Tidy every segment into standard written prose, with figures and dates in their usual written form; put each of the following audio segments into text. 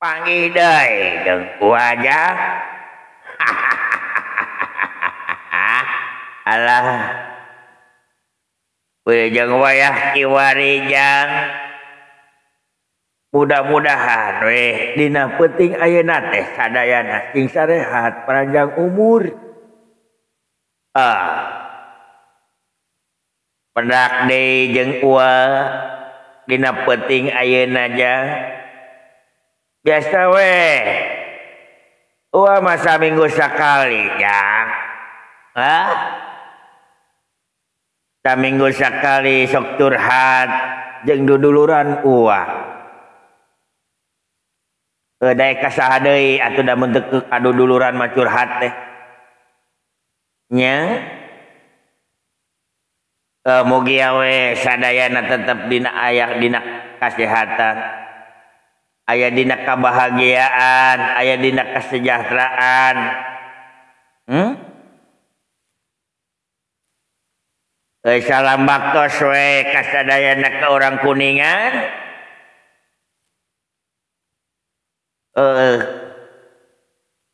Panggih deui jeung wajah. Alah. Wilujeng wayah kiwarijang. Mudah-mudahan we dina penting ayeuna teh sadayana sing sarehat panjang umur. Pendak deui jeung dina penting ayeuna jang. Biasa we masa minggu sekali jang. Saminggu sekali sok curhat jeung duduluran daek kasaha deui atuh da mun teu adu duluran mah curhat teh nya. Mugi we sadayana tetep dina kasehatan. Aya dina kebahagiaan, aya dina kesejahteraan. Salam baktos we kasadayana ke orang Kuningan.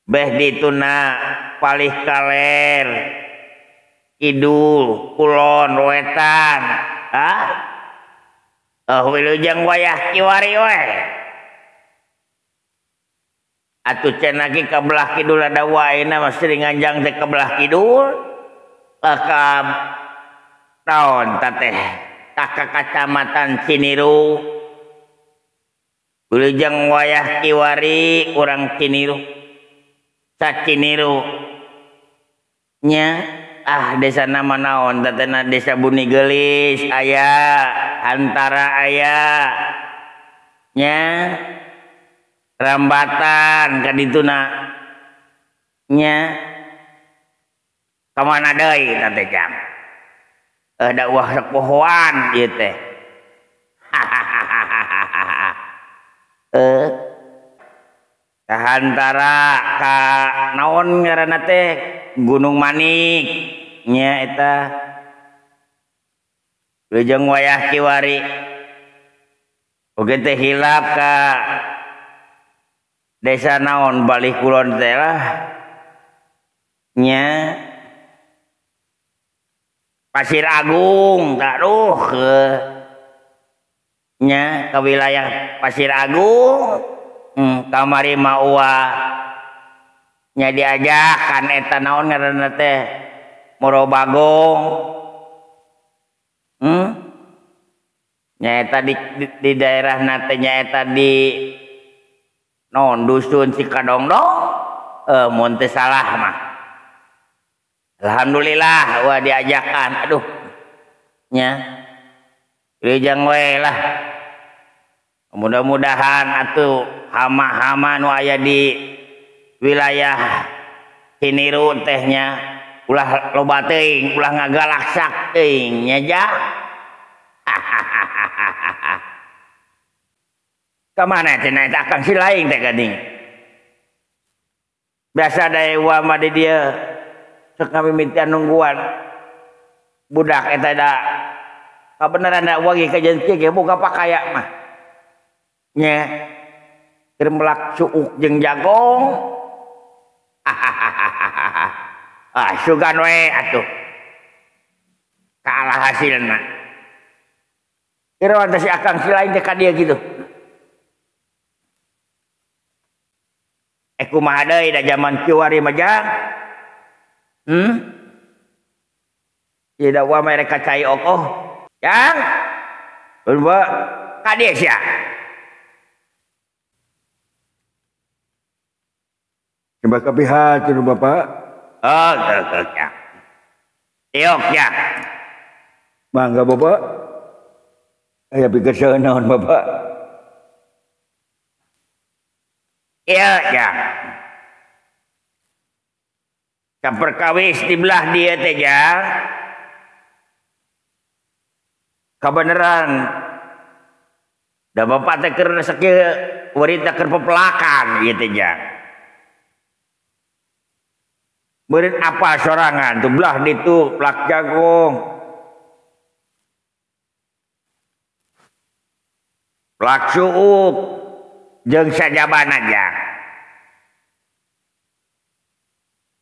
Beh dituna palih kaler, kidul, kulon, wetan. Wilujeng wayah kiwari we. Atuh can lagi ke belah kidul ada waena mah sering nganjang teh ke belah kidul. Ka taon tateh ka kacamatan Ciniru. Wilujeng wayah kiwari urang Ciniru. Sa Ciniru nya desa nama naon tatena desa Buni Gelis aya, Antara aya nya. Rambatan kadituna nya kamana deui teh jang dakwah pohoan ieu teh Antara ka naon ngaranna teh Gunung Manik nya eta. Wilujeng wayah kiwari oge teh hilap ka desa naon Bali Kulon teh lah nya Pasir Agung taruh nya ke wilayah Pasir Agung. Kamari mah nya diajakan eta naon ngaranna teh Morobagong. Nya eta di daerah nate nya eta di non dusun Cikadongdong. Mun teu salah mah alhamdulillah diajakan aduh nya wilujeng we lah. Mudah-mudahan atuh hama-hama nu aya di wilayah Ciniru teh nya ulah loba teuing ulah ngagalaksak teuing nya ja. Kamana cenah eta akang si laing teh gading. Biasa daewa mah di dieu sok ngamimitian nungguan. Budak eta da kabeneran da wagi ka jeung kieu ge boga pakaya mah. Nya keur melak suuk jeung jagong. Sugan we atuh. Kalah hasilna. Kira teh si akang si laing teh ka dieu kitu. Kumaha deui da zaman kiwari mah jang. Ieu da wa mereka cai okoh. Jang. Ulba ka dieu sia. Coba kapihat cenah Bapak. Ya. Tiok ya. Mangga Bapak. Aya pikir saeunaon Bapak. Iya ya. Saperkawis di belah dia teh jang. Kabeneran. Da bapak teh keur sakieu warita keur pepelakan ieu teh jang. Beureun apa sorangan tuh belah ditu plak jagung. Plak suuk jeung sajaban aja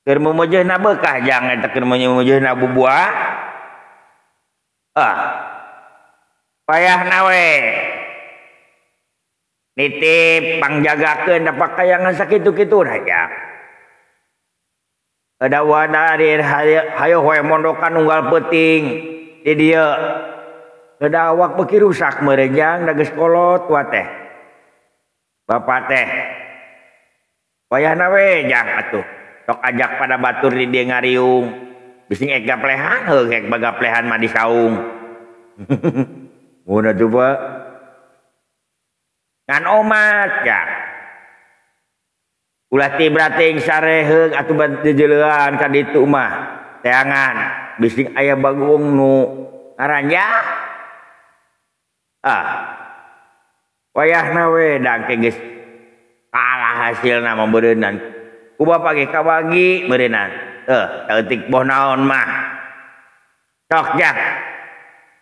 keur mumujeuhna beukah jang eta keur mumujeuhna bubuah payahna we nitip pangjagakeun da pakayangan sakitu-kituna jang ada wadari hayo we mondokan unggal peuting di dieu ada awak beki rusak meureun jang da geus kolot tua teh bapak teh payahna we jang atuh sok ajak pada batur di dieu ngariung bising ek gaplehan heug ek bagaplehan mah di saung mun atuh Pak ngan omat jang ulah ti brating sareheug atuh dijeulean ka ditu mah teangan bising aya bagong nu ngaranjak wayahna we dangke geus kalah hasilna mah beureunan ku bapa ge kabagi beureunan teutik boh naon mah sok jang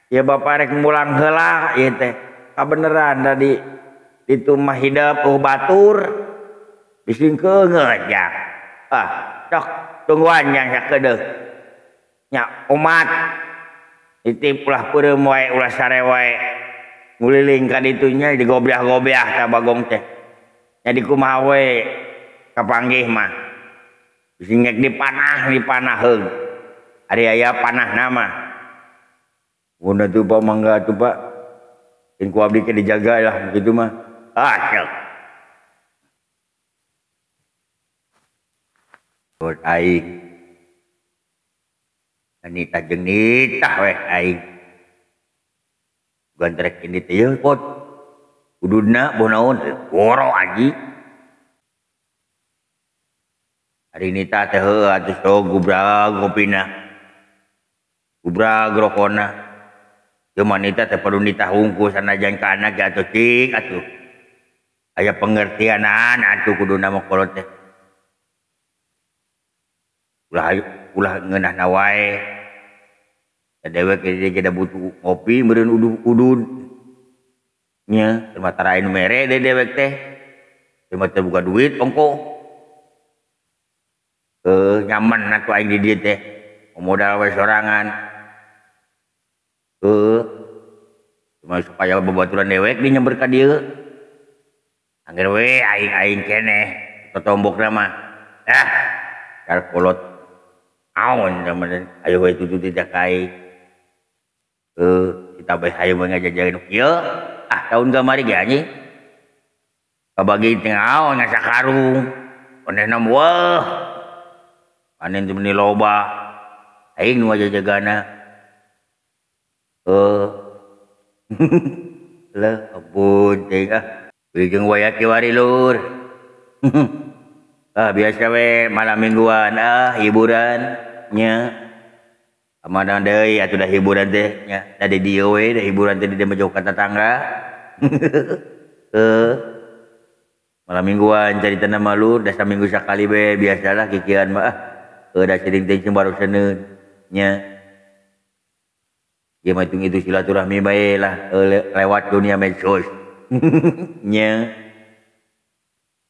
ya bapa rek mulang heula ieu teh kabeneran tadi ditu mah hidup batur bising keungeut jang sok tungguan jang sakedeuk nya umat titip ulah peureum wae ulah sare wae nguliling ka ditu nya digobiah-gobiah ka bagong teh nya di kumaha we kapanggih mah bising ngek dipanah heug ari aya panahna mah mun atuh Pak mangga atuh Pak ing ku abdi ke dijaga lah begitu mah sok buat aing nitah jeung nitah we aing gantrek ini teh yeuh pot kuduna boh naon woro aji hari nitah teh heuh atuh sok gubrag ngopina gubrag rokona teu mah nitah teh perlu nitah hungkul sanajan ka anak atuh cik atuh aya pengertianan atuh kuduna mah kolot teh ulah ngeunahna wae dewek ge da butuh ngopi meureun udud nya termatara anu mere dewek teh teu mah buka duit ongko nyaman atuh aing di dieu teh modal we sorangan cuma supaya babaturan dewek di nyamber ka dieu angger we aing keneh totombokna mah kal kolot aon zaman ayo we tutu tidak kai kita bae hayu we ngajajakeun kieu tahun kamari ge anjing kabagi teh aon nya sakarung onehna weuh panen teu meuni loba aing nu ngajajagana leuh ampun teh jeung waya kiwari lur biasa we malam mingguan hiburan nya amanah deui atuh da hiburan teh nya da di dieu we da hiburan teh di mejauh ka tetangga malam mingguan carita na malur da saminggu sakali we biasalah kikian mah da sering teh baru Senin nya ieu mah itu silaturahmi bae lah lewat dunia medsos nya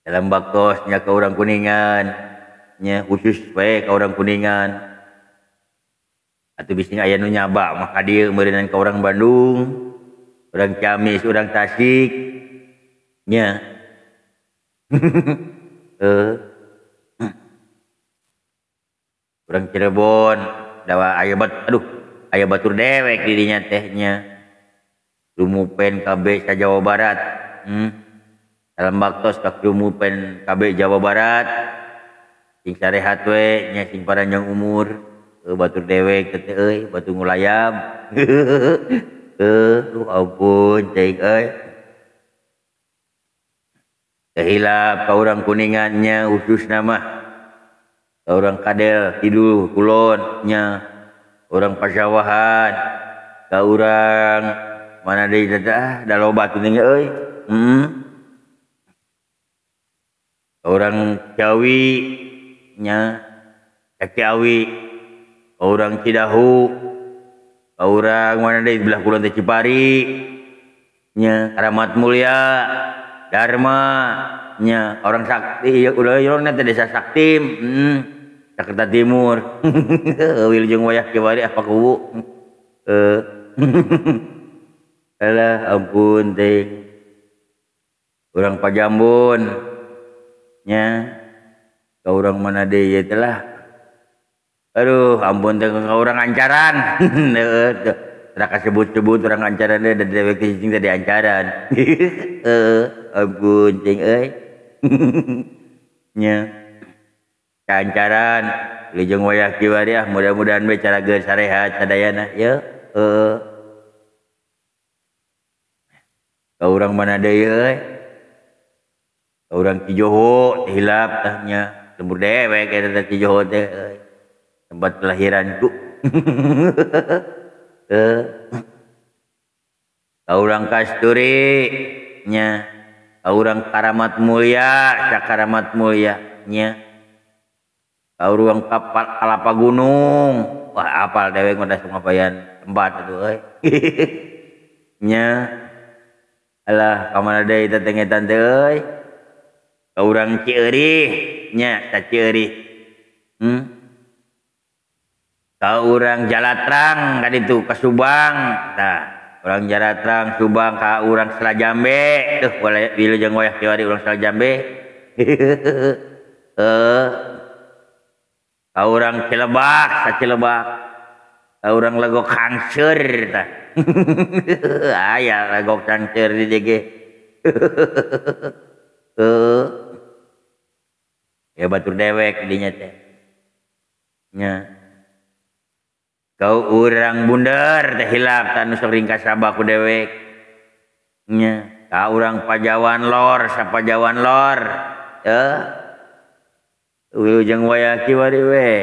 dalam baktosnya ke orang Kuningan nya khusus bae ke orang Kuningan atuh bising aya nu nyaba maka dieu meureunan ke orang Bandung orang Ciamis orang Tasik nya orang Cirebon dawa aya batur dewek di dinya teh nya lumupen KB sa Jawa Barat dalam baktos ka lumupen KB Jawa Barat sing sarehat we nya sing paranjang umur batur dewek teh euy batu ngulayam ampun cing euy hilap ka urang Kuningan nya khususna mah ka urang Kadel Kidul Kulon nya urang Pasawahan ka urang mana deui teh da loba teh euy orang Ciawi nya Ciawi orang Cidahu orang mana deui belah kulon teh Cipari nya Karamat Mulia Dharma nya orang sakti udah urang teh desa Saktim Jakarta Timur wilujeng wayah kiwari apa kubu alah ampun teh urang Pajambon nya ka urang mana deui teh lah aduh ampun teh ka urang Ancaran tara kasebut-sebut urang Ancaran teh da dewek cicing teh di Ancaran ampun cing euy nya Ancaran wilujeng wayah kiwari mudah-mudahan we cara geus sarehat sadayana ya ka urang mana deui euy ka urang Cijoho hilap tahnya lembur dewek eta Cijoho teh euy tempat kelahiranku ka urang Kasturi nya ka urang Karamat Mulya Sakaramat Mulya nya ka urang Kalapa Gunung wah apal dewek mah da ngapayan tempat atuh euy nya alah ka mana deui teh ngetan teh euy ka urang Cieurih nya ka Cieurih ka urang Jalatrang ka ditu ka Subang tah urang Jalatrang Subang ka urang Selajambe tuh wilujeng wayah kiwari urang Selajambe ka urang Cilebak sa Cilebak ka urang Legok Kangser tah aya Legok Kangser di DG ya batur dewek dinya teh nya kau urang Bunder teh hilap tanu sering kasaba ku dewek nya ka urang Pajawan Lor sapajawan Lor wilujeng wayah kiwari we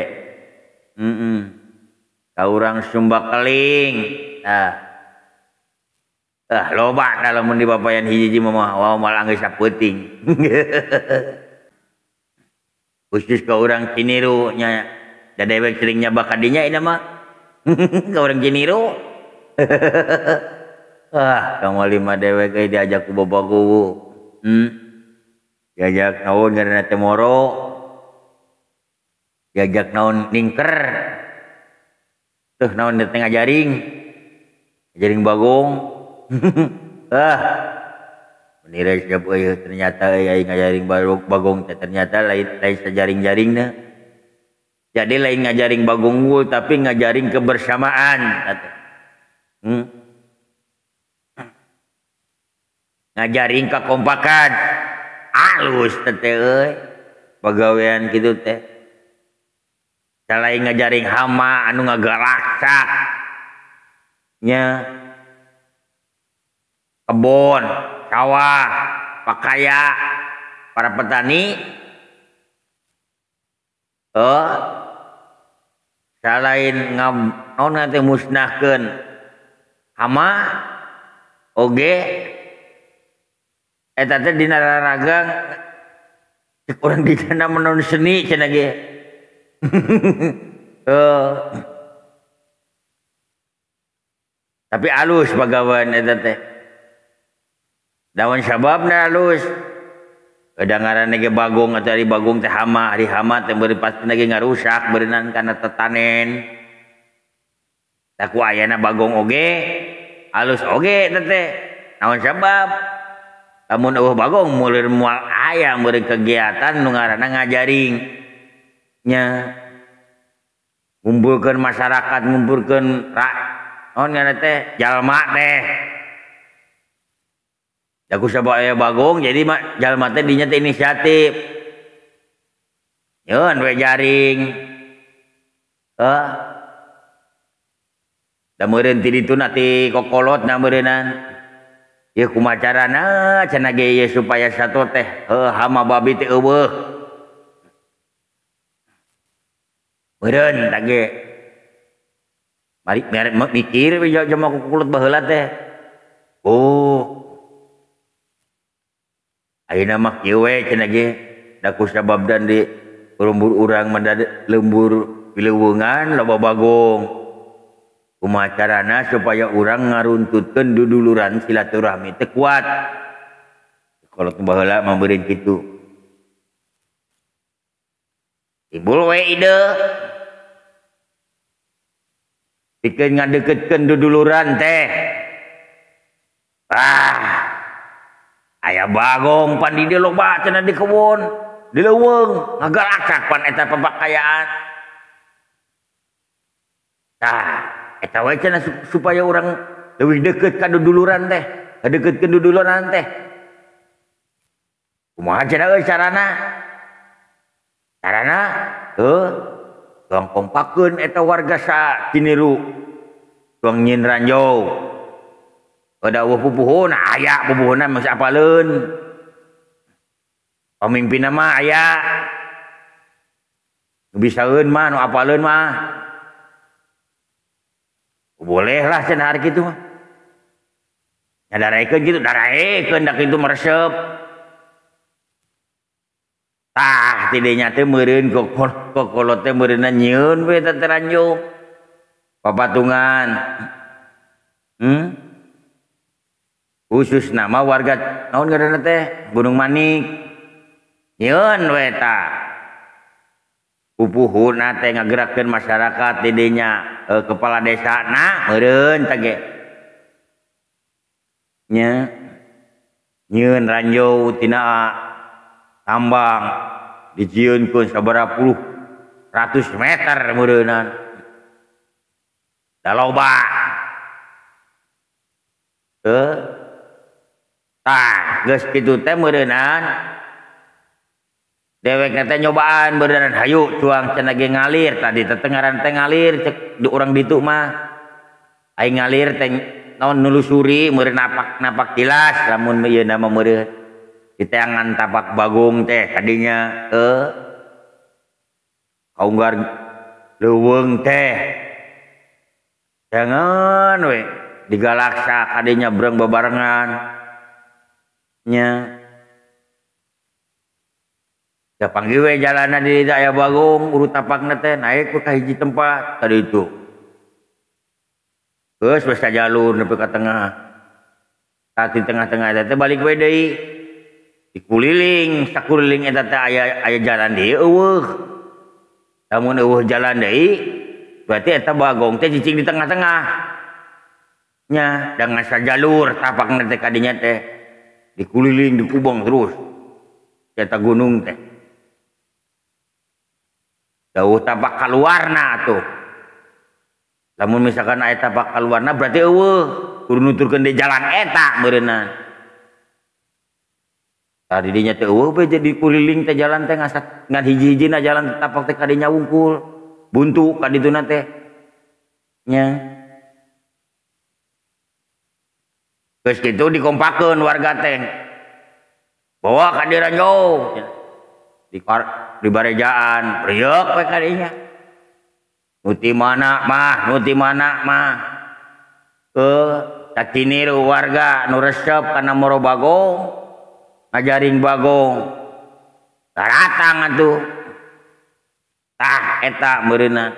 ka urang Sumba Keling loba da lamun di papayan hiji-hiji mah wah malah geus sapeuting khusus ka urang Ciniru nya da dewek sering nyabak ka dinya ina mah ka urang Ciniru kamali mah dewek euy diajak ku bobogoh diajak naon ngaranna teh moro diajak naon ningker tuh naon teh ngajaring bagong menira siap euy ternyata euy ngajaring bagong teh ternyata lain sajaring-jaringna jadi lain ngajaring bagong unggul tapi ngajaring kebersamaan ngajaring kekompakan alus teh euy pagawean kitu teh selain ngajaring hama anu ngagalaksak nya kebon sawah pakaya para petani selain naon teh musnahkeun hama oge eta teh dina raraga cek urang dina menaon seni cenah ge tapi alus bagawan eta teh dawan sababna alus kadang ngaranna ge bagong atawa ari bagong teh hama ari hama teh beureun pastina ge ngarusak beureunan kana tetanen tak ku ayana bagong oge alus oge eta teh naon sabab lamun eueuh bagong muleur moal aya beureun kegiatan nu ngaranna ngajaring nya ngumpulkeun masyarakat ngumpulkeun naon ngaranna teh jalma teh da ku sabab aya bagong jadi jalma teh dinya teh inisiatif yeun we jaring da meureun ti dituna ti kokolotna meureunan ieu kumaha carana cenah ge ieu supaya sato teh hama babi teh eueuh meureun tah ge mari mikir we jelema kukulut baheula teh ayeuna mah kieu we cenah ge da ku sababdan di lembur urang lembur pileuweungan loba bagong kumaha carana supaya urang ngaruntutkeun duduluran silaturahmi teh kuat Kalau baheula memberi kitu. Timbul we ide. Pikeun ngadeukeutkeun duduluran teh. Aya bagong pan di dieu loba cenah di kebun, di leuweung, ngagalakak pan eta pabakayaan. Tah, eta we cenah supaya urang leuwih deukeut ka duduluran teh, ngadeukeutkeun duduluran teh. Kumaha cenah euy carana? Carana tuang kompakeun eta warga sa Ciniru. Tuang nyin ranjau. Ada pupuhun, aya pupuhuna masih apaleun. Pamimpinna mah aya. Bisaeun mah nu apaleun mah. Boleh lah cenah hari kitu mah. Nyadaraekeun kitu, daraekeun da kitu meresep. Tah tidinya teh meureun kokolot teh meureunna nyieun we teh ranjau. Papatungan. Khusus nama warga naon ngaranna teh Gunung Manik. Nyieun we tah. Pupuhuna teh ngagerakkeun masyarakat di dinya kepala desana meureun teh ge. Nya nyieun ranjau tina tambang dijieunkeun sabaraha puluh ratus meter meureunan. Da loba. Tah geus kitu teh meureunan dewek teh nyobaan beureunan hayu cuang cenah ge ngalir tadi teh ngaran teh ngalir cek urang ditu mah aing ngalir teh naon nelusuri meureun napak tilas lamun ieu nama meureun diteangan tapak bagong teh kadinya kaunggar leuweung teh jangan we digalaksa kadinya bereng babarengan nya ya panggil we jalana di aya bagong urut tapakna teh naik ke hiji tempat tadi itu geus wes jalur nepi ka tengah tadi tengah-tengah teh balik we deui dikuliling sakuliling eta teh aya jalan deui eueuh lamun eueuh jalan deui berarti eta bagong teh cicing di tengah-tengah nya dengan sajalur tapakna teh kadinya teh dikuliling dikubang terus eta gunung teh jauh tapak kaluarna tuh lamun misalkan aya tapak kaluarna berarti eueuh kudu nuturkeun di jalan eta meureunna tadi dinya teh eueuh we jadi kuliling teh jalan teh ngan hiji-hijina jalan tapak teh kadinya wungkul buntu ka dituna teh nya geus kitu dikompakeun warga teh. Bawa ka dieu ranjau. Di barejaan, priyeuk we ka dinya. Nu ti mana mah. Caciniru warga nu resep kana moro bagong. Ngajaring bagong. Daratang atuh. Tah eta meureunna.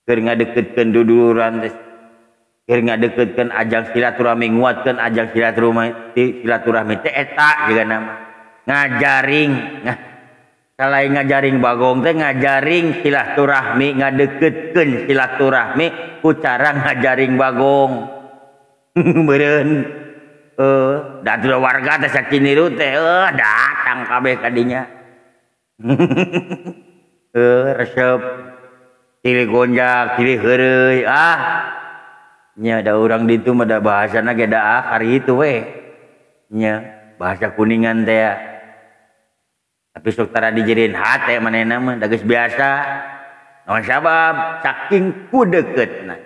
Keur ngadeukeutkeun duduluran teh. Keur ngadeukeutkeun ajang silaturahmi nguatkeun ajang silaturahmi teh eta juga nama ngajaring selain ngajaring bagong teh ngajaring silaturahmi ngadeukeutkeun silaturahmi ku cara ngajaring bagong meureun da teu warga teh Ciniru teh datang kabeh ka dinya resep cilih gonjak cilih heureuy nya da urang ditu mah da bahasana ge da hari itu we nya bahasa kuningan teh tapi sok tara dijieun hate manehna mah da geus biasa naon sabab saking ku deuketna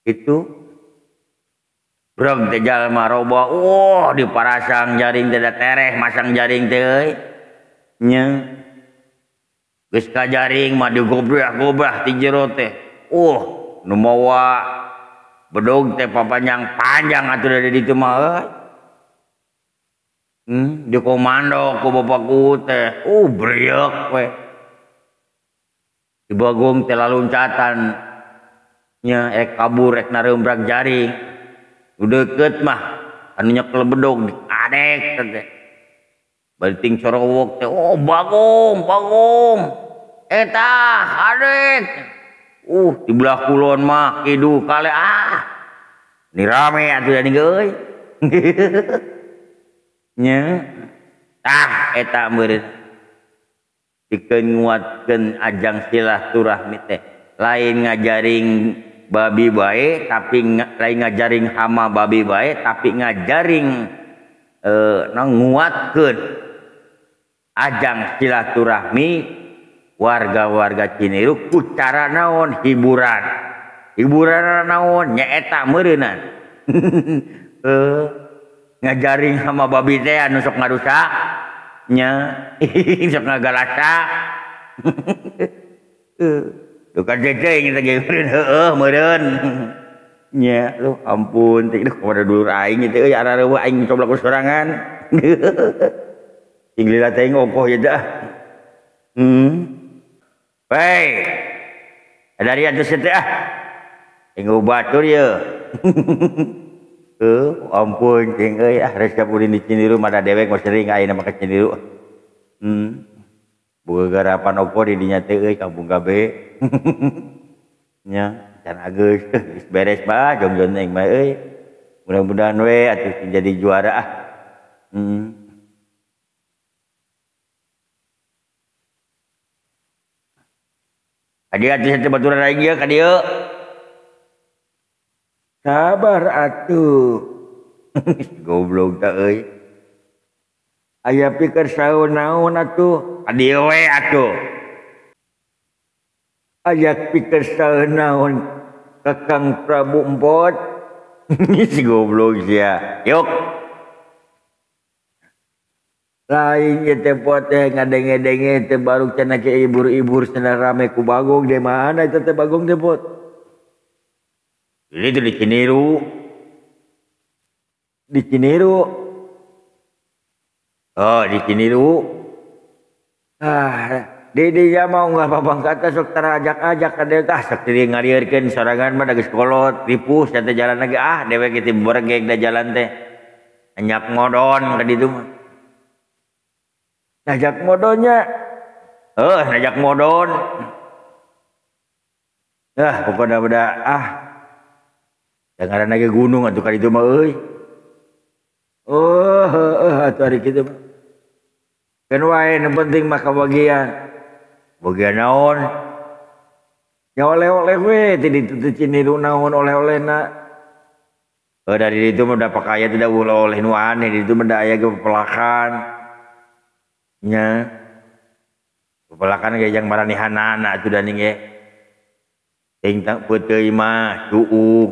itu brog teh jalma roba diparasang jaring teh da tereh masang jaring teh euy nya geus ka jaring mah digobrah-gobrah ti jero teh nu mawa bedog teh papanjang panjang atuh dari ditu mah di komando ku bapakku teh brieuk we di bagong teh laluncatan nya kabur nareumbrag jaring udah deket mah anu nyekel bedog dek teh. Balting corowok teh, oh bagong, eta hadek. Di belah kulon mah kidu kale ini rame atuh jadi euy. Nya, eta meureun dikeun nguatkeun ajang silaturahmi teh. Lain ngajaring babi bae tapi lain ngajaring hama babi bae tapi ngajaring nguatkeun ajang silaturahmi warga-warga Cineruk ku cara naon hiburan naon nyaeta meureunan ngajaring hama babi teh anu sok ngarusak nya sok ngagalasa bukan ceceng kita geureun meureun nya lu ampun teh kepada dulur aing teh euy arareueuh aing coba ku sorangan sing lila teh ngokoh ya dah baik dari atuh teh tinggal batur ya ampun cing euy resep ulin di Ciniru mada dewek mah sering ayeuna mah ka Ciniru boga garapan opo di dinya teh euy kampung gabe nya can geus geus beres bah jongjon ning mah euy mudah-mudahan we atuh jadi juara Adi atuh teh baturan aing ieu ka dieu. Sabar atuh. Goblok teh euy. Aya pikir saeun naon atuh? Ka dieu we atuh. Aya pikir saeun naon Kakang Prabu Empot? Si goblok sia. Yuk. Lain ieu teh pot teh ngadenge-denge teh baru cenah ke ibur-ibur cenah rame ku Bagong di mana eta teh Bagong teh pot? Ini tuh di Ciniru. Di Ciniru. Oh, di Ciniru. Di ya mau nggak babang kata sok terajak-ajak ka deui tah sok teu ngalieureun sorangan mah da geus kolot ripus eta jalan lagi dewek kitu beregeg da jalan teh. Anyak modon ka ditu mah. Najak modonnya. Najak modon. Pokoknya beda jangan lagi gunung atuh ka ditu mah euy. Atuh ari kitu mah. Kan wae nu penting mah kabagian. Bagian naon? Ya oleh-oleh we teh ditu teh Ciniru naon oleh-olehna. Dari itu mah da pakaya tidak oleh-oleh nu aneh di ditu mah da aya ge pelakan. Nya pelakan ge jang maranihanana atuh da ning ge. Ting tang peuteui mah cuuk.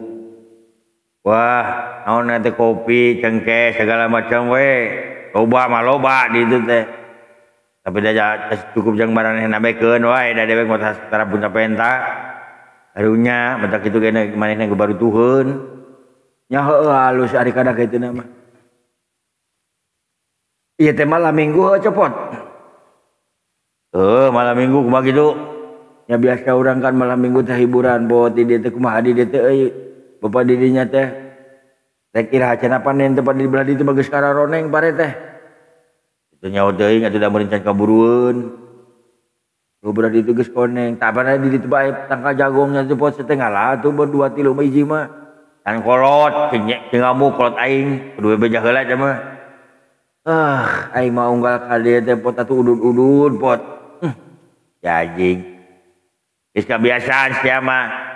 Wah, naon teh kopi, cengkeh segala macam we. Loba mah loba di ditu teh. Tapi da cukup jang maranehna bekeun wae da dewek mah tara punca penta. Harunya mata kitu ge manehna barutuheun. Nya heueuh halus ari kada kitu mah. Iya teh malam minggu cepot. Malam minggu kumaha kitu? Ya biasa orang kan malam minggu teh hiburan bot di dieu teh kumaha di dieu teh euy. Bapak didinya teh. Rek iraha cenah panen tempat di belah ditu bagus kararoneng pare teh. Itu nyawa teuing atuh da merencan kaburueun. Belah ditu geus koneng. Tah pare di ditu bae tangkal jagongnya teh pot setengah lah tuh ber 2 tilu hiji mah. Kan kolot cing ngamu kolot aing kedue beja heula teh mah. Aing mah unggal ka dieu teh pot atuh udud-udud pot. Jajing. Geus kabiasaan sia mah.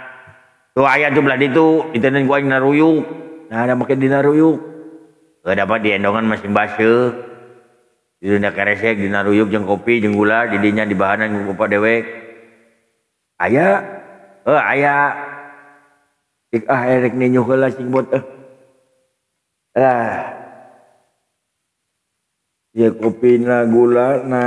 Tuh aya tuh belah ditu, diteuneun ku aing naruyuk. Nah, ada make dina ruyuk. Dapat di endongan masing baseuh. Di dunia keresek, dina ruyuk jeung kopi jeung gula, di dinya di bahanan ku bapak dewek. Aya? Aya. Cik erek ninyu heula sing bot. Ya kopi na gula na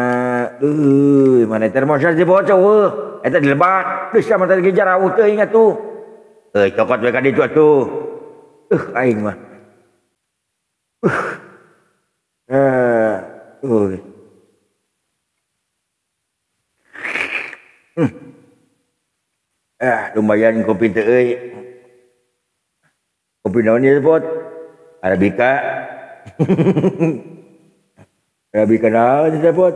mana termos di bocah weuh eta dilebat geus sama tadi jarauh teuing atuh cokot we ka ditu atuh aing mah lumayan kopi teh euy kopi naon ieu pot Arabica Rabi kenal disebut.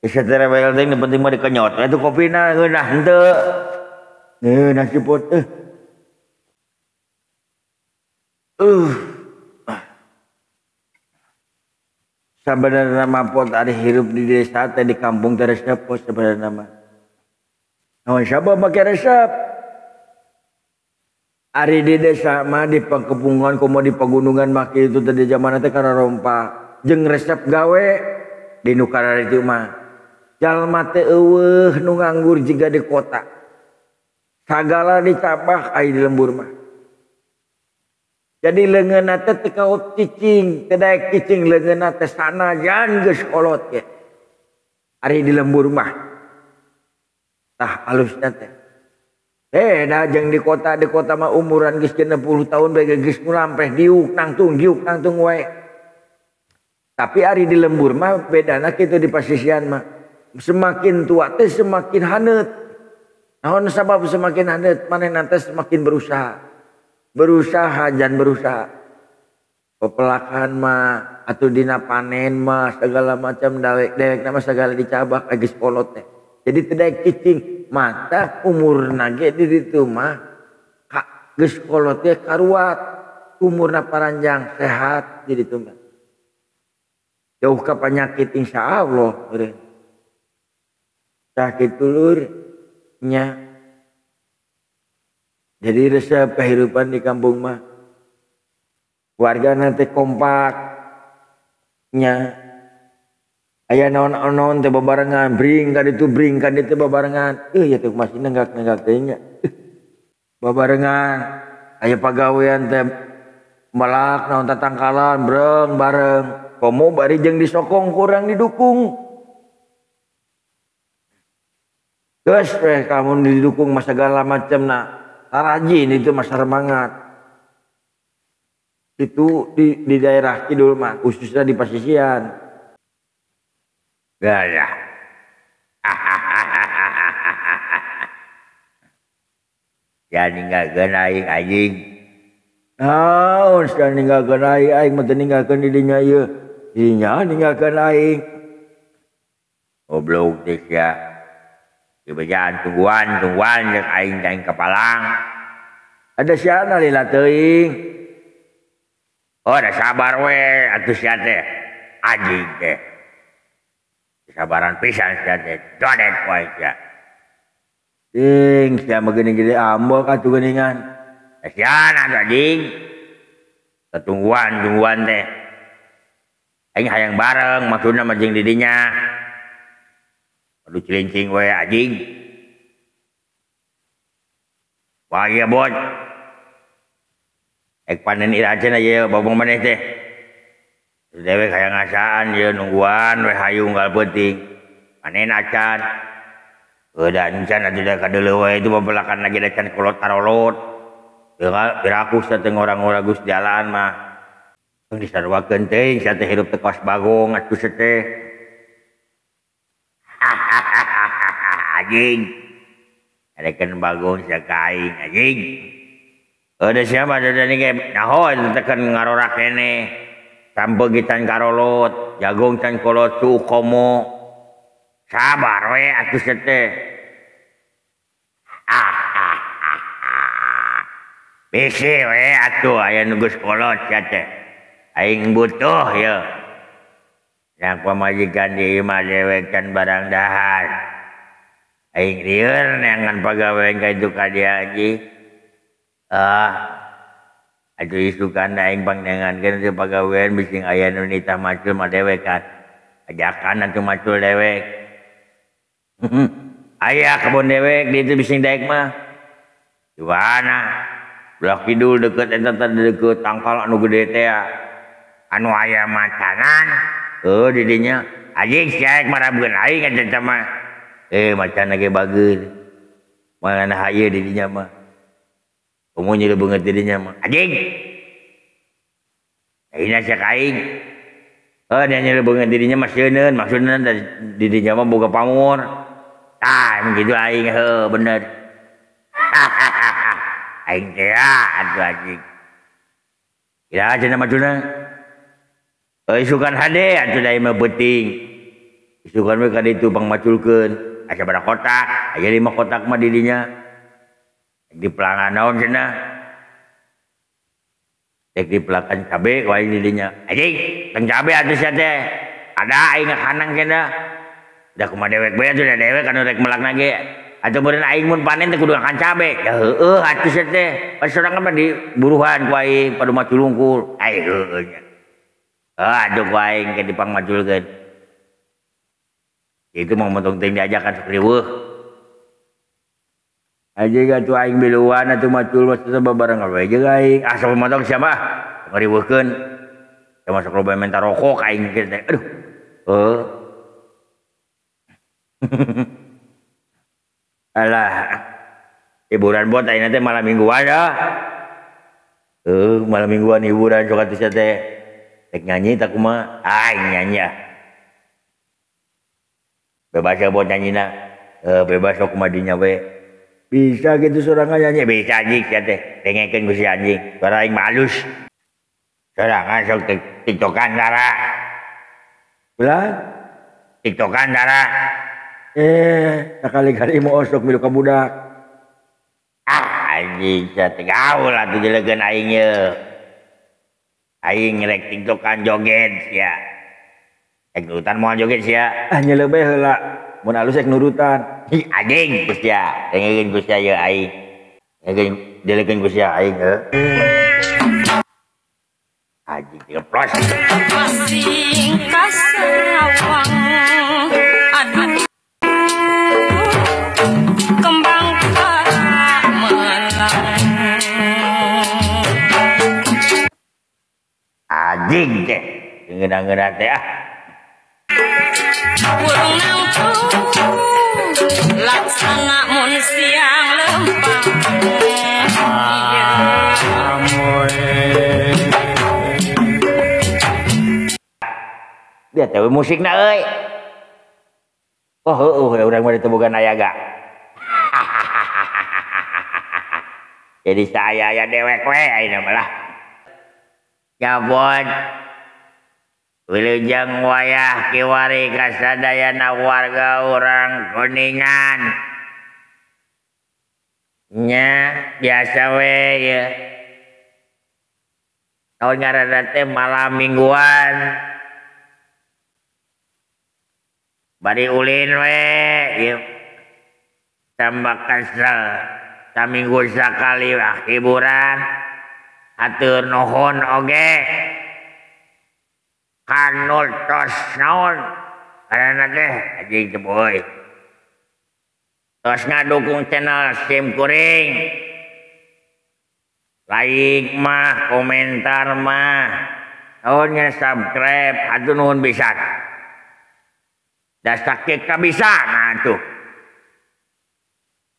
Secara bayar teh penting mah dikenyot. Itu kopina ngeunah henteu. Ngeunah disebut Sebenarnya mapot ari hirup di desa teh di kampung teh resep sebenarnya mah. Naon siapa make resep? Ari di desa mah di pekepungan komo di pegunungan mah itu tadi zaman teh karena rompa jeung resep gawe di nu karana itu mah. Jalma teh eueuh nu nganggur jiga di kota. Sagala dicabah ai di lembur mah. Jadi leungeunna teh teu kaot cicing, teu daek cicing leungeunna teh sanajan geus kolot ge. Ari di lembur mah. Tah alusna teh. Dah jeung di kota mah umuran geus 60 tahun bae geus ngulampeh diuk nangtung wae. Tapi ari di lembur mah bedana kitu di pasisian mah. Semakin tua teh semakin haneut. Naon sabab semakin haneut? Manehna teh semakin berusaha. Berusaha. Pepelakan mah atau dina panen mah segala macam dewek nama segala dicabak geus kolot teh. Jadi teu daek cicing. Mata umurna ge di ditu mah geus kolot teh karuat. Umurna paranjang sehat di ditu mah. Jauh ka penyakit insyaallah eureun. Sakit dulur nya. Jadi resep kehidupan di kampung mah warga nanti kompak nya aya naon-naon teh babarengan bring ka ditu babarengan ya teh masih nenggak teh nya babarengan aya pagawean teh melak naon tatangkalan breng bareng komo bari jeung disokong kurang didukung geus we kamu didukung mah segala macamna rajin itu masa semangat itu di daerah kidul mah khususnya di pasisian ya ya ninggalkeun aing anjing naon sia ninggalkeun aing mah teu ninggalkeun di dinya ieu dinya ninggalkeun aing goblok teh sia kebejaan tungguan jeung aing kapalang. Ada siana lila teuing. Oh, ada sabar we atuh sia teh. Anjing teh. Sabaran pisan sia teh. Dodet wae sia. Ting sia mah geuning-geuning ambek atuh geuningan. Siana atuh anjing. Ketungguan teh. Aing hayang bareng maksudna mah jeung di dinya. Aduh cilincing we anjing. Wah iya bot. Ek panen iraceun aja babong maneh teh. Dewek hayang ngasaan ye nungguan we hayu unggal penting. Panen acan. Udah encan atuh da kadeuleu we itu babelakan lagi da can kolot karolot. Teu birakus teh orang-orang gus jalan mah. Tong disarwakeun teh sia teh hirup teh kaos bagong atuh teh. Anjing adekeun bagong sia kaing anjing ada siapa ada ni ge naon teh kan ngarorak kene sampeug can karolot jagung can kolot su komo sabar we atuh teh bisi we atuh aya nu geus kolot sia teh aing butuh ye yang pamajikan di imah dewek can barang dahar aing lieur neangan pagawean ka itu ka dia anjing atuh isukan aing pangnengankeun teh pagawean bising aya nu nitah macul mah dewek kan ajakan atuh macul dewek aya kebon dewek di itu bising daek mah di mana belah kidul deukeut eta teh deukeut tangkal anu gede teh anu aya macangan di dinya anjing siaek marabkeun aing eta mah macan lagi bagus mana haye di dinya mah umumnya udah banget di dinya mah anjing ini sia kaing dia nyuruh banget di dinya mah seuneun maksudna di dinya mah boga pamur tah gitu aing bener aing teh atuh anjing kira aja nama maksudna isukan hade atuh da mah penting. Isukan we ka ditu pangmaculkeun. Asa pada kotak, aya 5 kotak mah di dinya. Di pelangan naon cenah. Cek di pelakan cabe ku aing di dinya. Anjing, teng cabe atuh sia teh. Ada aing ngahanang cenah. Da kumaha dewek bae atuh da dewek anu rek melakna ge. Atuh meureun aing mun panen teh kudu ngakan cabe. Ya heueuh atuh sia teh. Pas sorangan mah di buruhan ku aing padu maculungkul. Ai heueuh nya. Aduh ku aing ke dipangmaculkeun. Itu mah mentong teh diajakan sok riweuh. Aja atuh aing biluan atuh macul mah teh babareng we jeung aing. Ah sok motong sia mah ngariweuhkeun. Teh masuk loba minta rokok aing teh. Aduh. Alah. Hiburan buat aing teh malam mingguan ya. Malam mingguan hiburan sok atuh sia teh. Tek nyanyi tak kumaha? Aing nyanyi. Bebas ya buat nyanyina. Bebas sok kumaha dinya we. Bisa gitu sorangan nyanyi, bisa anjing sia teh. Dengekeun ku si anjing. Suara aing malus. Sorangan sok tiktokan dara. Belah? Tiktokan dara. Sekali-kali mau osok milu ka budak. Anjing sia teh gaul atuh jelegeun aing ye. Aing rek tiktokan joget sia. Ek nurutan moal joget sia. Nyelebeh heula. Mun alus ek nurutan. Hi anjing geus sia. Dengekeun ku sia ye aing. Dengekeun jelegeun ku sia aing heuh. Anjing digeplos. Masing kasawang. Aduh. Kembang melang. Anjing teh. Ngeunah-ngeunah teh ah. Burung nangtung laksana mun siang lempang. Dia teh musikna euy. Oh heueuh urang mah ditu boga nayaga. Jadi saya ya dewek we ayeuna mah lah. Nyabot wilujeng wayah kiwari kasadayana warga urang Kuningan. Nya biasa we ye. Tahun ngaranna teh malam mingguan. Bari ulin we ye. Tambah kesel. Saminggu sakali hiburan. Atur nuhun oge. Kanul tos naon karena teh anjing teh boy tos ngadukung channel Sim Kuring like mah komentar mah naonnya subscribe atuh nuhun pisan da sakit ka bisa nah tuh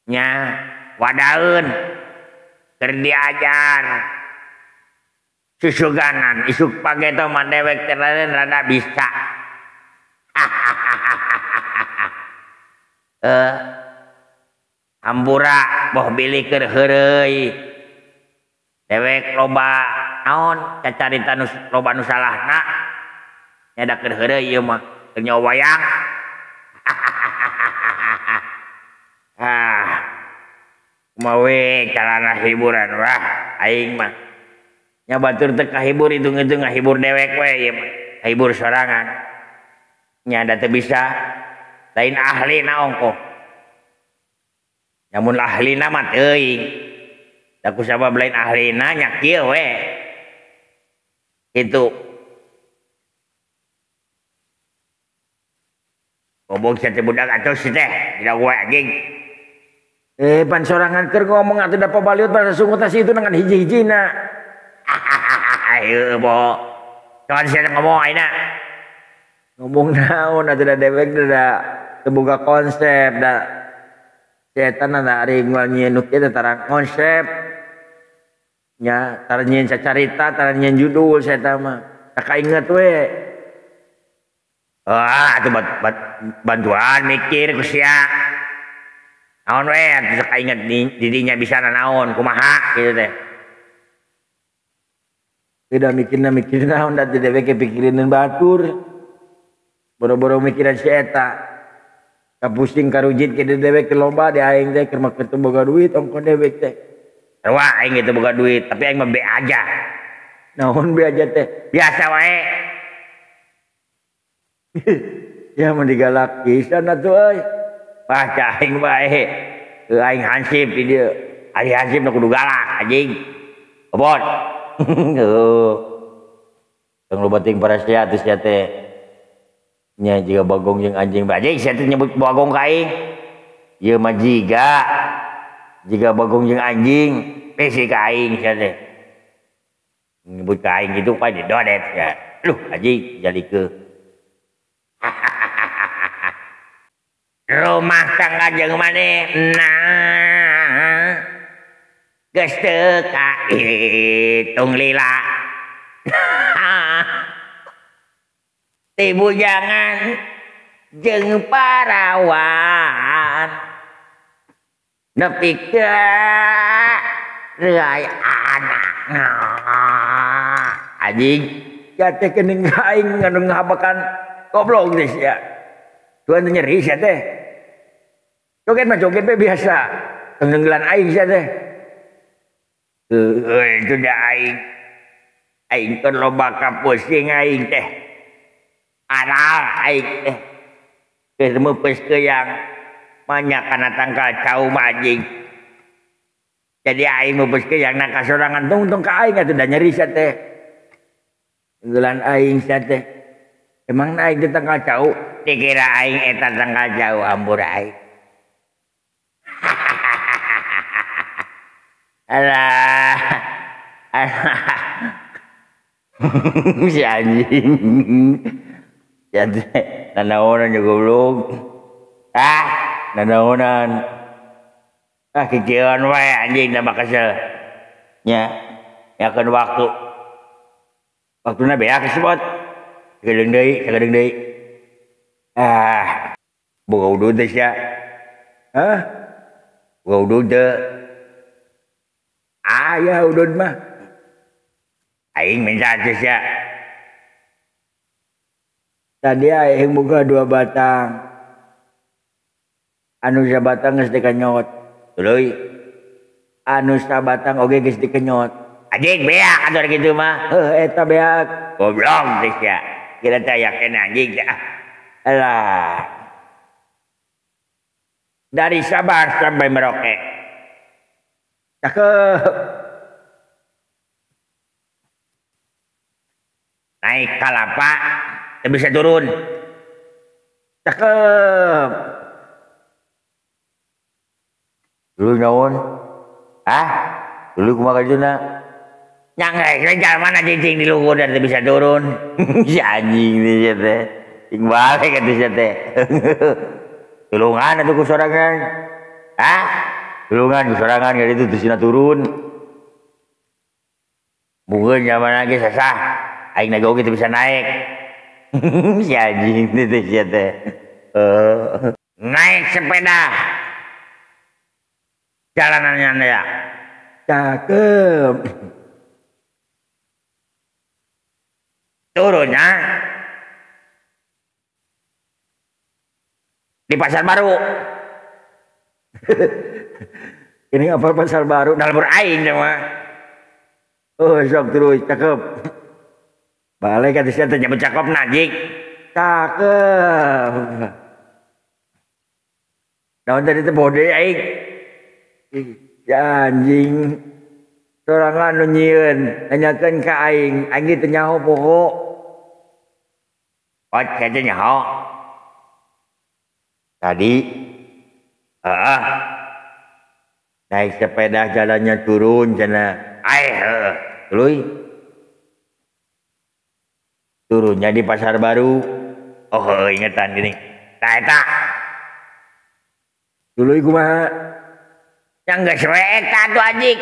nya wadaeun keur diajar susuganan isuk page teh mah dewek teh rada bisa. Hampura boh bilih keur heureuy. Dewek loba naon cacarita nu loba nu salahna. Nya keur heureuy ieu mah keur nyawa wayang. Kumaha we carana hiburan wah aing mah nya batur teu kahibur itu ngahibur dewek we ieu mah kahibur sorangan nya da teu bisa lain ahli na ongko nyamun ahlina mah teuing da kusabab lain ahlina nya kieu we kitu ngomong sia teh budak atos teh tidak we anjing pan sorangan keur ngomong atuh da pabaliut pada sungguh tas itu dengan hiji-hijina. Ayo bo, kawan saya ngomong aina. Ngomong naon atuh da dewek da teboga konsep da setan da ari nganyieun nu kieu tara konsep. Nya tara nyieun sacarita, tara nyieun judul saya mah. Tak kainget we. Atuh bantuan mikir ku sia. Naon we atuh kainget didinya bisa naon kumaha kitu teh. Tidak mikir naon da teh dewek pikirin batur. Boro-boro mikiran si eta. Kapusing karujit ke dewek ke lomba di aing teh keur make teu boga duit ongkon dewek teh. Wah, aing gitu boga duit, tapi aing mah be aja. Naon be aja teh? Biasa wae. Ya mah digalak pisan atuh euy. Wah, cah aing bae. Teu aing hansip di dieu. Ari hansip nu kudu galak anjing. Obot. Heuh. Tong loba ting para sia teh sia teh. Nya jiga bagong jeung anjing anjing sia teh nyebut bagong ka aing. Ieu mah jiga bagong jeung anjing pesi ka aing sia teh. Nyebut ka aing gitu pae didodet ya. Aduh anjing jalikeun. Rumah tangga jeung maneh nah geus teu kahitung lila. Ibu jangan jeung parawan nepi ka reuy anak anjing Ya teh kening aing nganu ngahabakan goblok teh sia. Tuan nyeri sia teh. Joget mah joget teh biasa. Tenggelan aing sia teh. Itu dah aing. Aing kan loba kapusing aing teh. Aral aing teh. Ketemu pes ke yang banyak kana tangkal caum anjing. Jadi aing mupus ke yang nak kasorangan tong ka aing atuh da nyeri sia teh. Tenggelan aing sia teh. Emang aing teh tangkal cau? Dikira aing eta tangkal cau hambur aing. Alah. Si anjing. Ya teh nanaonan juga goblok. Nanaonan. Keceuan wae anjing da bakasel. Nya, yakeun waktu. Waktuna beak sebot. Sagedeung deui. Boga udud teh sia. Boga udud teh. Ya udud mah. Aing minta teh sia. Tadi aing boga 2 batang. Anu sabatang geus dikenyot. Tuluy. Anu sabatang oge geus dikenyot. Anjing beak atuh kitu mah. Eta beak. Goblok teh sia. Kira teh yakin anjing teh. Alah. Dari Sabar sampai Merauke. Cakep. Naik kalapa teu bisa turun. Cakep. Dulu naon? Dulu kumaha kaduna? Nyangre jalan mana cicing di luhur dan teu bisa turun. Si anjing teh teh. Ting balik atuh sia teh. Tulungan atuh ku sorangan. Tulungan ku sorangan ka ditu teu sina turun. Mungkin zaman lagi sasah. Aing naga oge teu bisa naik. Si anjing teh sia teh. Naik sepeda. Jalanannya ya. Cakep. Turunnya di Pasar Baru. Ini apa Pasar Baru? Dalebur aing mah. Sok terus cakep. Balik atuh sia teh nyebut cakep najik. Cakep. Naon tadi teh bode aing. Ya anjing. Sorangan nu nyieun nanyakeun ka aing teh nyaho poho. Kata nyaho. Tadi Naik sepeda jalannya turun cenah. Tuluy. Turunnya di Pasar Baru. Ingetan gini. Tah eta. Tuluy kumaha? Yang geus we eta tuh anjing.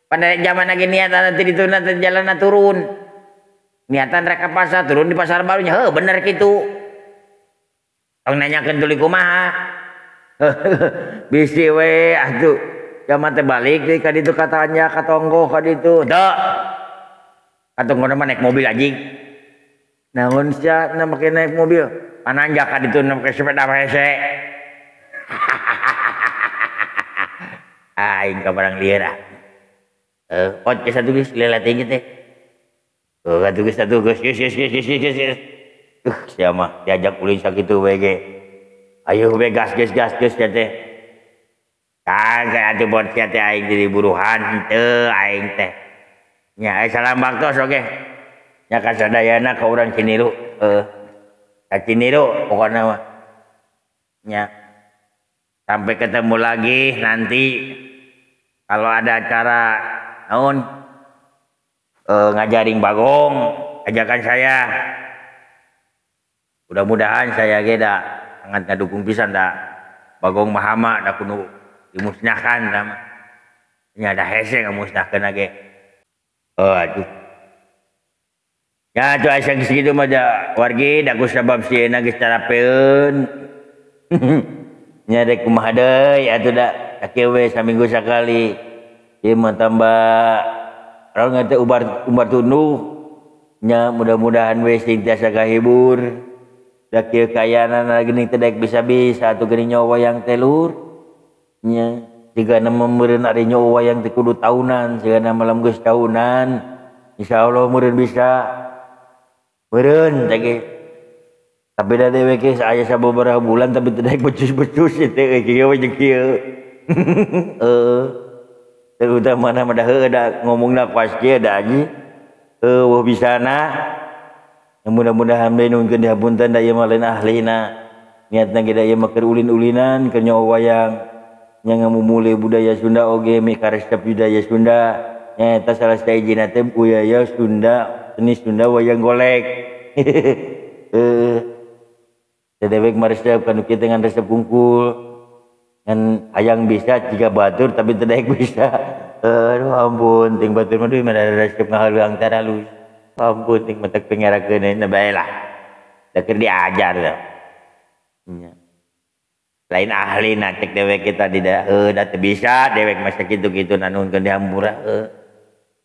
Pada zaman lagi niatan nanti dituna jalan turun. Niatan rek ka pasar turun di Pasar Barunya. Bener kitu. Tong nanyakeun tuluy kumaha. Bisi we atuh. Jaman teh balik deui ka ditu katanya ka tonggo ka ditu. Teu. Katong kono naik mobil anjing. Naon sia na make naik mobil? Pananjak ka ditu na make sepeda hese. Aing ka barang lieur ah. Pot ke satu geus leleting teh. Satu geus geus. Sia mah diajak ulin sakitu we ge. Ayo we gas teh. Kagak atuh bot sia teh aing jadi buruhan teu aing teh. Nya salam baktos oge. Nya kasadayana ka urang Ciniru. Ka Ciniru pokona mah. Nya sampai ketemu lagi nanti kalau ada acara naon ngajaring bagong ajakan saya. Mudah-mudahan saya ge da sangat ngadukung pisan da bagong mahama da kudu dimusnahkan da mah. Nya da hese ngamusnahkeun ge. Aduh. Ya tuh asa geus kitu mah da wargi da ku sabab sieuna geus tarapeun. Nya rek kumaha deui atuh da sakieu we saminggu sakali. Ieu mah tambah orang teh ubar tunduh. Nya mudah-mudahan we sintiasa kahibur. Da kieu kaayana geuning teh daek bisa-bisa atuh geuning nyawa wayang teh lur. Nya jigana meureun ari nyawa wayang teh kudu taunan, sigana malam geus taunan. Insyaallah meureun bisa. Meureun teh ge. Tapi da dewe ge aya sababaraha bulan tapi teu daek becus-becus teh kieu we jeung kieu. Terutama mah da heuh da ngomongna pas kieu da anjing. Wah bisana. Mudah-mudahan bae nuhunkeun dihapunten da ieu mah lain ahlina. Niatna ge da ieu mah keur ulin-ulinan keur nyawa wayang. Nya ngamumule budaya Sunda oge mi karesep budaya Sunda. Nya eta salah sahijina teh budaya Sunda, seni Sunda wayang golek. Dewek maresep kanu kieu dengan resep kungkul. Ngan hayang bisa jika batur tapi teu daek bisa. Aduh ampun ting batur mah deui mah resep ngahaluang teh halus. Ampun ting matak pengerakeun na bae lah. Da keur diajar da. Nya. Lain ahli na cek dewek kita da teu bisa dewek mah sakitu-kitu nanuhunkeun di hampura.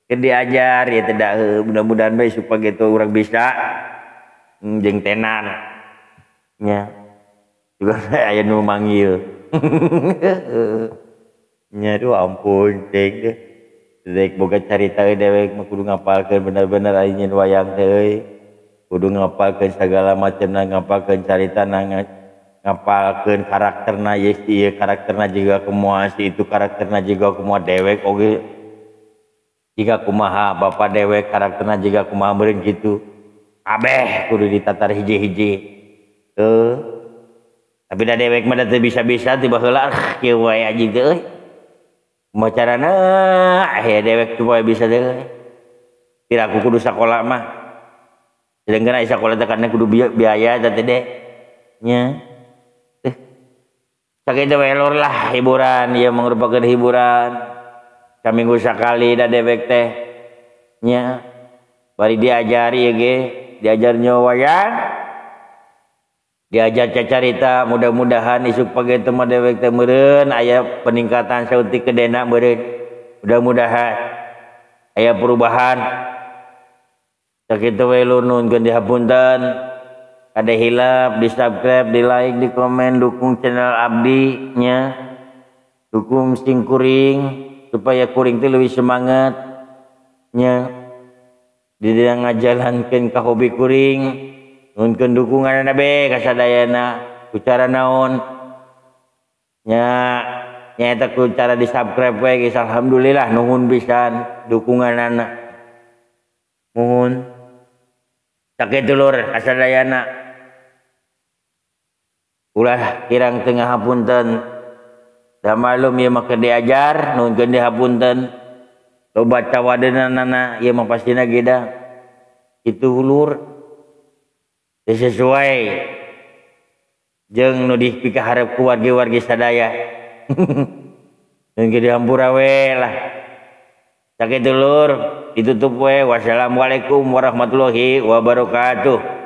Keur diajar ya teh da mudah-mudahan bae supaya gitu urang bisa jeung tenan. Nya. Juga aya nu manggil. Nya aduh ampun cek deh. Dek boga carita dewek mah kudu ngapalkeun bener-bener aya nyeun wayang teh euy. Kudu ngapalkeun sagala macemna, ngapalkeun caritana, ngapalkeun karakterna ieu karakterna juga kumaha si itu karakterna juga kumaha dewek oge. Jika kumaha bapa dewek karakterna juga kumaha meureun kitu. Kabeh kudu ditatar hiji-hiji. Tapi da dewek mah teu bisa-bisa tiba heula kieu wae anjing teh euy. Mau carana aya dewek supaya bisa teh. Piraku kudu sakola mah. Sedengkeun aya sakola teh kana kudu biaya teh deh. Nya. Sakitu we lur lah hiburan ieu mangrupakeun hiburan. Saminggu sakali da dewek teh. Nya. Bari diajari ieu ge, diajar nyawa wayang. Diajar cacarita mudah-mudahan isuk pagi teh mah dewek teh meureun aya peningkatan saeutik kedena meureun. Mudah-mudahan aya perubahan. Sakitu we lur nuhunkeun dihapunten. Kada hilap di subscribe, di like, di komen, dukung channel abdi nya. Dukung sing kuring supaya kuring teh leuwih semangat nya. Di ngajalankeun ka hobi kuring. Nuhunkeun dukunganna be kasadayana ku cara naon nya nyaeta ku cara di subscribe we geus alhamdulillah nuhun pisan dukunganna muhun sakitu lur kasadayana ulah kirang teu ngahapunten da malum ieu mah keur diajar nuhunkeun dihapunten loba cawadeunana ieu mah pastina ge da kitu lur. Sesuai jeung nu dipikaharep ku wargi-wargi sadaya. Engke dihampura we lah. Sakitu lur, ditutup we. Wassalamualaikum warahmatullahi wabarakatuh.